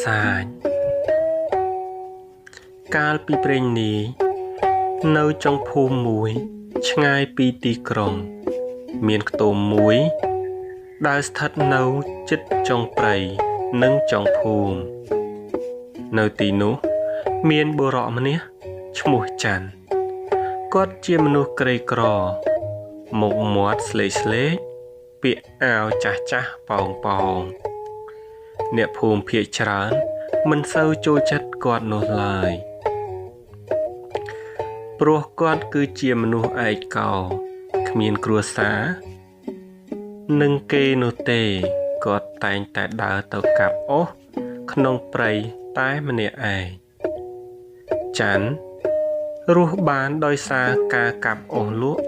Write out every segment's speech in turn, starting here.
សាចកាលពីព្រេងនេះនៅចុងភូមិមួយឆ្ងាយពីទីក្រុងមានខ្ទមមួយដែលស្ថិតនៅជិតចុងព្រៃនិងចុងភូមិនៅទីនោះមានបុរសម្នាក់ឈ្មោះច័ន្ទគាត់ជាមនុស្សក្រីក្រមុខមាត់ស្លេកស្លេកពាក់អាវចាស់ចាស់ប៉ោងប៉ោងអ្នកភូមិភាគច្រើនមិនសូវចូលចិត្តគាត់នោះឡើយព្រោះគាត់គឺជាមនុស្សឯកោគ្មានគ្រួសារនិងគេនោះទេគាត់តែងតែដើរទៅកាប់អុសក្នុងព្រៃតែម្នាក់ឯងច័ន្ទរស់បានដោយសារការកាប់អុសលក់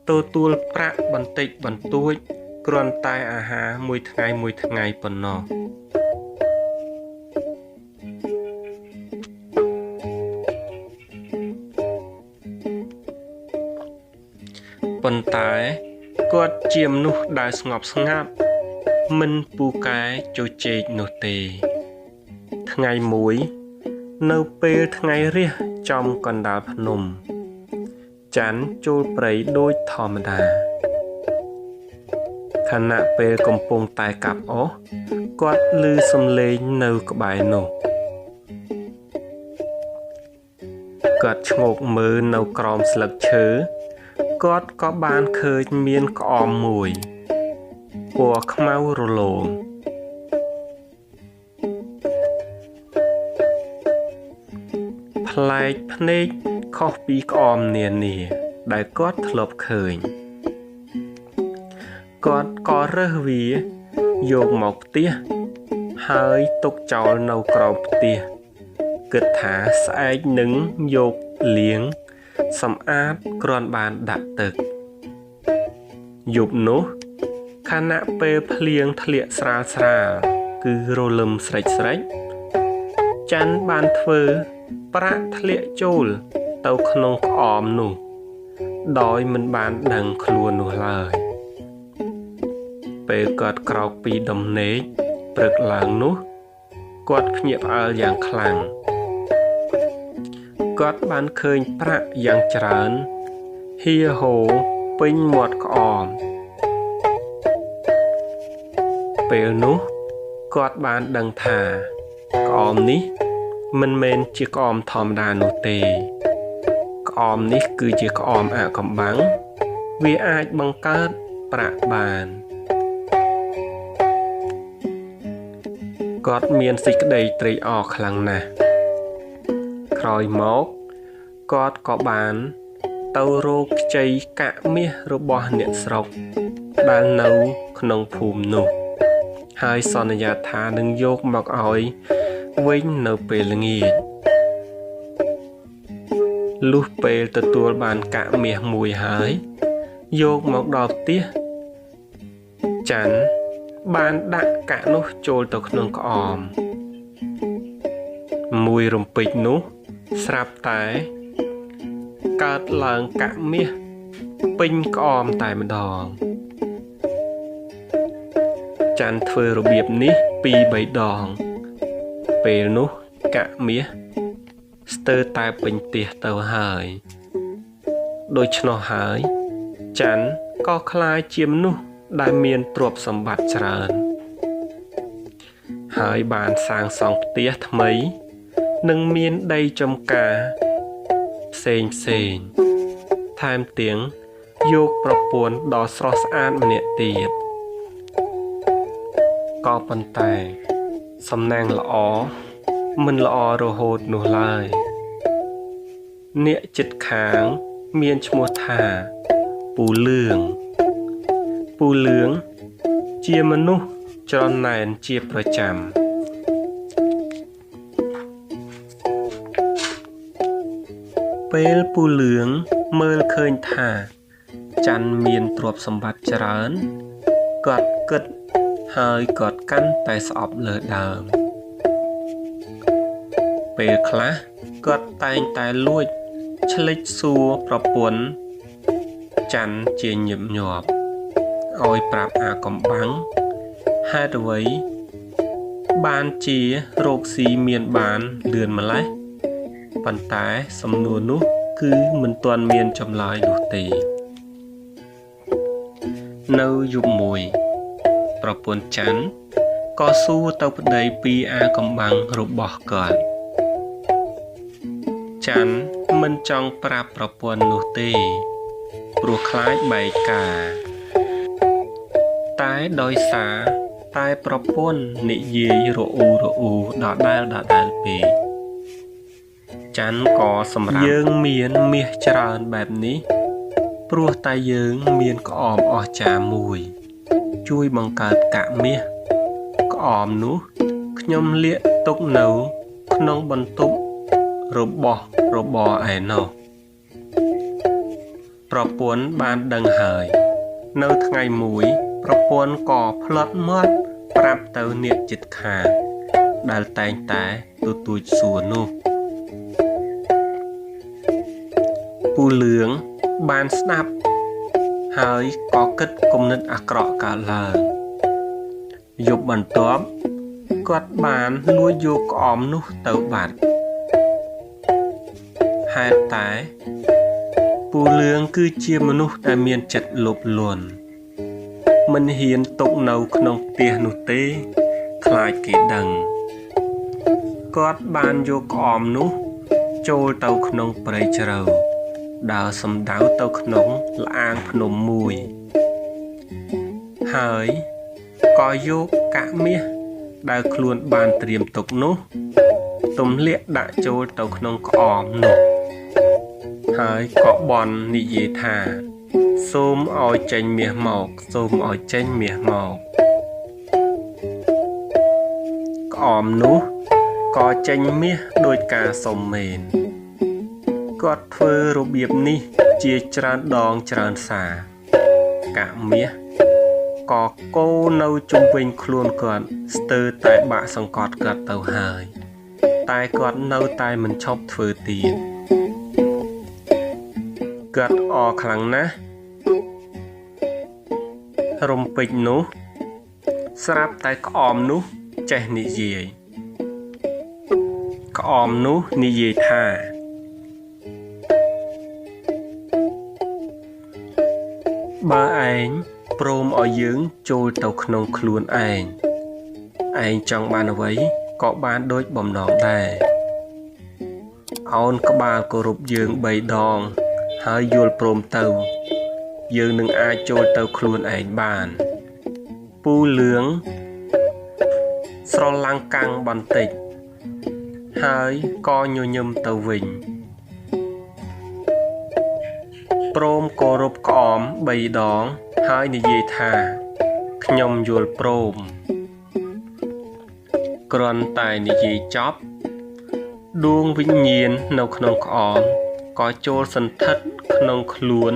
ទទួលប្រាក់បន្តិចបន្តួចគ្រាន់តែអាហារមួយថ្ងៃប៉ុណ្ណោះប៉ុន្តែគាត់ជាមនុស្សដែលស្ងប់ស្ងាត់មិនពូកែជជែកនោះទេថ្ងៃមួយនៅពេលថ្ងៃរះចំកណ្ដាលភ្នំច័ន្ទចូលព្រៃដូចធម្មតាខណៈពេលកំពុងតែកាប់អុសគាត់ឮសំឡេងនៅក្បែរនោះគាត់ឆ្ងោកមើលនៅក្រោមស្លឹកឈើគាត់ក៏បានឃើញមានក្អមមួយពណ៌ខ្មៅរលោងប្លែកភ្នែកខុសពីក្អមនានាដែលគាត់ធ្លាប់ឃើញគាត់ក៏រើសវាយកមកផ្ទះហើយទុកចោលនៅក្រោមផ្ទះគិតថាស្អែកនឹងយកលាងសម្អាតគ្រាន់បានដាក់ទឹកយប់នោះខណៈពេលភ្លៀងធ្លាក់ស្រាលគឺរលឹមស្រេចច័ន្ទបានធ្វើប្រាក់ធ្លាក់ចូលទៅក្នុងក្អមនោះដោយមិនបានដឹងខ្លួននោះឡើយពេលគាត់ក្រោកពីដំណេកព្រឹកឡើងនោះគាត់ភ្ញាក់ផ្អើលយ៉ាងខ្លាំងគាត់បានឃើញប្រាក់យ៉ាងច្រើនហៀហូរពេញមាត់ក្អមពេលនោះគាត់បានដឹងថាក្អមនេះមិនមែនជាក្អមធម្មតានោះទេក្អមនេះគឺជាក្អមអាថ៌កំបាំងវាអាចបង្កើតប្រាក់បានគាត់មានសេចក្តីត្រេកអរខ្លាំងណាស់ក្រោយមកគាត់ក៏បានទៅរកខ្ចីកាក់មាសរបស់អ្នកស្រុកដែលនៅក្នុងភូមិនោះហើយសន្យាថានឹងយកមកឲ្យវិញនៅពេលល្ងាចលុះពេលទទួលបានកាក់មាសមួយហើយយកមកដល់ផ្ទះច័ន្ទបានដាក់កាក់នោះចូលទៅក្នុងក្អមមួយរំពេចនោះស្រាប់តែកើតឡើងកាក់មាសពេញក្អមតែម្ដងច័ន្ទធ្វើរបៀបនេះ2-3 ដងពេលនោះកាក់មាសស្ទើរតែពេញផ្ទះទៅហើយដូច្នោះហើយច័ន្ទក៏ក្លាយជាមនុស្សដែលមានទ្រព្យសម្បត្តិច្រើនហើយបានសាងសង់ផ្ទះថ្មីនិងមានដីចម្ការផ្សេងថែមទាំងយកប្រពន្ធដ៏ស្រស់ស្អាតម្នាក់ទៀតក៏ប៉ុន្តែសំណាងល្អមិនល្អរហូតនោះឡើយអ្នកជិតខាងមានឈ្មោះថាពូលឿងជាមនុស្សច្រណែនជាប្រចាំពេលពូលឿងមើលឃើញថាច័ន្ទមានទ្រព្យសម្បត្តិច្រើនគាត់គិតហើយគាត់កាន់តែស្អប់លើដើមពេលខ្លះគាត់តែងតែលួចឆ្លិចសួរប្រពន្ធច័ន្ទជាញឹកញាប់ឲ្យប្រាប់អាកំបាំងហេតុអ្វី បានជារោគស៊ីមានបានលឿនម្លេះប៉ុន្តែសំណួរនោះគឺមិនទាន់មានចម្លើយនោះទេនៅយប់មួយប្រពន្ធច័ន្ទក៏សួរទៅប្តីពីអាកំបាំងរបស់គាត់ច័ន្ទមិនចង់ប្រាប់ប្រពន្ធនោះទេព្រោះខ្លាចបែកការតែដោយសារតែប្រពន្ធនិយាយរអ៊ូដដែលពេកច័ន្ទក៏សម្រាប់យើងមានមាសច្រើនបែបនេះព្រោះតែយើងមានក្អមអស្ចារ្យមួយជួយបង្កើតកាក់មាសក្អមនោះខ្ញុំលាក់ទុកនៅក្នុងបន្ទប់របស់របរឯណោះប្រពន្ធបានដឹងហើយនៅថ្ងៃមួយប្រពន្ធក៏ផ្លត់មាត់ប្រាប់ទៅអ្នកជិតខាងដែលតែងតែទូចសួរនោះពូលឿងបានស្ដាប់ហើយក៏គិតគំនិតអាក្រក់កើតឡើងយប់បន្ទាប់គាត់បានលួចយកក្អមនោះទៅបាត់ហេតុតែពូលឿងគឺជាមនុស្សដែលមានចិត្តលោភលន់មិនហ៊ានទុកនៅក្នុងផ្ទះនោះទេខ្លាចគេដឹងគាត់បានយកក្អមនោះចូលទៅក្នុងព្រៃជ្រៅដើរសំដៅទៅក្នុងល្អាងភ្នំមួយហើយក៏យកកាក់មាសដែលខ្លួនបានត្រៀមទុកនោះទម្លាក់ដាក់ចូលទៅក្នុងក្អមនោះហើយក៏បន់និយាយថាសូមឲ្យចេញមាសមកក្អមនោះក៏ចេញមាសដោយការសុំមែនគាត់ធ្វើរបៀបនេះជាច្រើនដងច្រើនសារកាក់មាសក៏កូរនៅជុំវិញខ្លួនគាត់ស្ទើរតែបាក់សង្កត់គាត់ទៅហើយតែគាត់នៅតែមិនឈប់ធ្វើទៀតគាត់អរខ្លាំងណាស់រំពេចនោះស្រាប់តែក្អមនោះចេះនិយាយក្អមនោះនិយាយថាបើឯងព្រមឲ្យយើងចូលទៅក្នុងខ្លួនឯងចង់បានអ្វីក៏បានដូចបំណងដែរអោនក្បាលគោរពយើង3ដងហើយយល់ព្រមទៅយើងនឹងអាចចូលទៅខ្លួនឯងបានពូលឿងស្រឡាំងកាំងបន្តិចហើយក៏ញញឹមទៅវិញព្រមគោរពក្អម3ដងហើយនិយាយថាខ្ញុំយល់ព្រមគ្រាន់តែនិយាយចប់ដួងវិញ្ញាណនៅក្នុងក្អមក៏ចូលសន្ធិដ្ឋក្នុងខ្លួន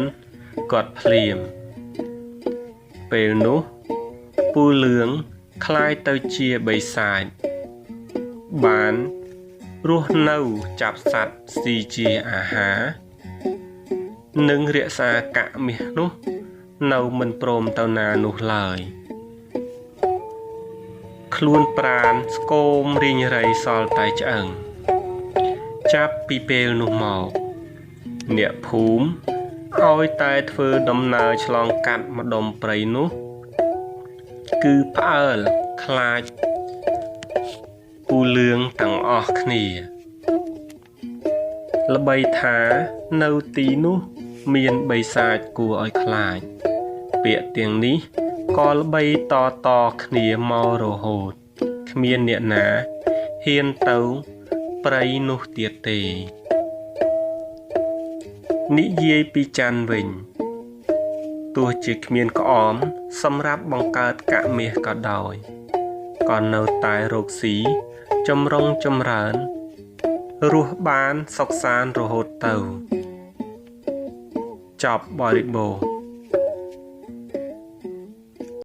គាត់ភ្លាមពេលនោះពូលឿងคล้ายទៅជាបិសាចបានរស់នៅចាប់សត្វស៊ីជាអាហារនិងរក្សាកាក់មាសនោះនៅមិនព្រមទៅណានោះឡើយខ្លួនប្រាណស្គមរីងរៃសល់តែឆ្អឹងចាប់ពីពេលនោះមកអ្នកភូមិឲ្យតែធ្វើដំណើរឆ្លងកាត់ម្ដុំព្រៃនោះគឺផ្អើលខ្លាចពូលឿងទាំងអស់គ្នាល្បីថានៅទីនោះមានបិសាចគួរឲ្យខ្លាចពាក្យទាំងនេះក៏ល្បីតគ្នាមករហូតគ្មានអ្នកណាហ៊ានទៅព្រៃនោះទៀតទេនិយាយពីច័ន្ទវិញទោះជាគ្មានក្អមសម្រាប់បង្កើតកាក់មាសក៏ដោយក៏នៅតែរកស៊ីចម្រុងចម្រើនរស់បានសុខសាន្តរហូតទៅចប់បរិបូរណ៍